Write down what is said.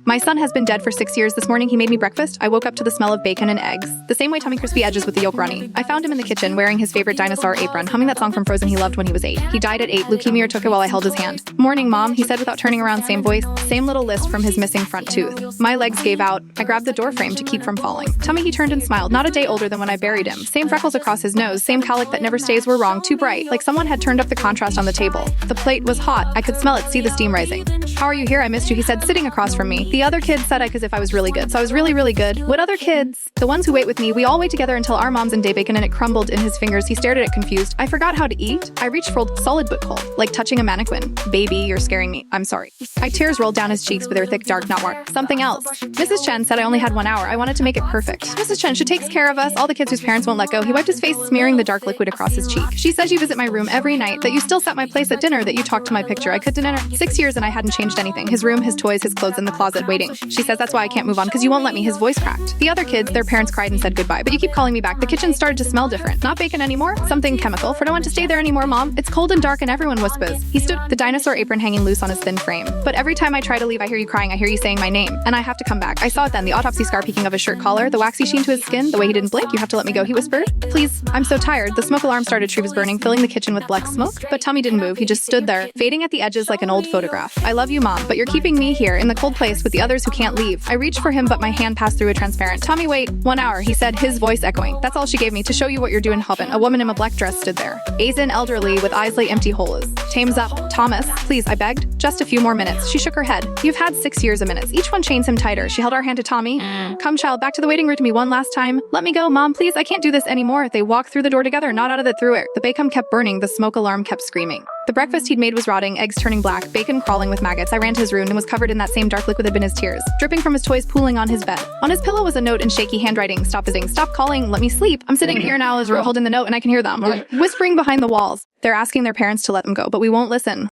My son has been dead for 6 years. This morning he made me breakfast. I woke up to the smell of bacon and eggs. The same way tummy crispy edges with the yolk runny. I found him in the kitchen wearing his favorite dinosaur apron, humming that song from Frozen he loved when he was 8. He died at 8. Leukemia took it while I held his hand. Morning, Mom, he said without turning around, same voice, same little list from his missing front tooth. My legs gave out. I grabbed the door frame to keep from falling. Tummy, he turned and smiled, not a day older than when I buried him. Same freckles across his nose, same cowlick that never stays were wrong, too bright, like someone had turned up the contrast on the table. The plate was hot. I could smell it, see the steam rising. How are you here? I missed you, he said, sitting across from me. The other kids said as if I was really good. So I was really, really good. What other kids? The ones who wait with me. We all wait together until our mom's in day bacon and it crumbled in his fingers. He stared at it confused. I forgot how to eat. I reached for solid but cold, like touching a mannequin. Baby, you're scaring me. I'm sorry. Tears rolled down his cheeks with her thick, dark, not mark. Something else. Mrs. Chen said I only had 1 hour. I wanted to make it perfect. Mrs. Chen, she takes care of us, all the kids whose parents won't let go. He wiped his face, smearing the dark liquid across his cheek. She says you visit my room every night, that you still set my place at dinner, that you talked to my picture. I cooked dinner 6 years and I hadn't changed anything. His room, his toys, his clothes in the closet waiting. She says that's why I can't move on, because you won't let me. His voice cracked. The other kids, their parents cried and said goodbye, but you keep calling me back. The kitchen started to smell different. Not bacon anymore? Something chemical. For no one to stay there anymore, Mom. It's cold and dark and everyone whispers. He stood, the dinosaur apron hanging loose on his thin frame. But every time I try to leave, I hear you crying. I hear you saying my name. And I have to come back. I saw it then, the autopsy scar peeking of his shirt collar, the waxy sheen to his skin, the way he didn't blink. You have to let me go, he whispered. Please, I'm so tired. The smoke alarm started. She was burning, filling the kitchen with black smoke. But Tummy didn't move. He just stood there, fading at the edges like an old photograph. I love you, Mom, but you're keeping me here in the cold place with the others who can't leave. I reached for him, but my hand passed through a transparent. Tommy, wait, 1 hour, he said, his voice echoing. That's all she gave me to show you what you're doing, Hoppen. A woman in a black dress stood there. Asian, elderly, with eyes like empty holes. Tames up. Thomas, please, I begged. Just a few more minutes. She shook her head. You've had 6 years of minutes. Each one chains him tighter. She held our hand to Tommy. Come, child, back to the waiting room to me one last time. Let me go, Mom, please. I can't do this anymore. They walked through the door together, not out of it, through it. The bacon kept burning. The smoke alarm kept screaming. The breakfast he'd made was rotting, eggs turning black, bacon crawling with maggots. I ran to his room and was covered in that same dark liquid that had been his tears, dripping from his toys pooling on his bed. On his pillow was a note in shaky handwriting. Stop visiting, stop calling, let me sleep. I'm sitting here now as we're holding the note and I can hear them whispering behind the walls. They're asking their parents to let them go, but we won't listen.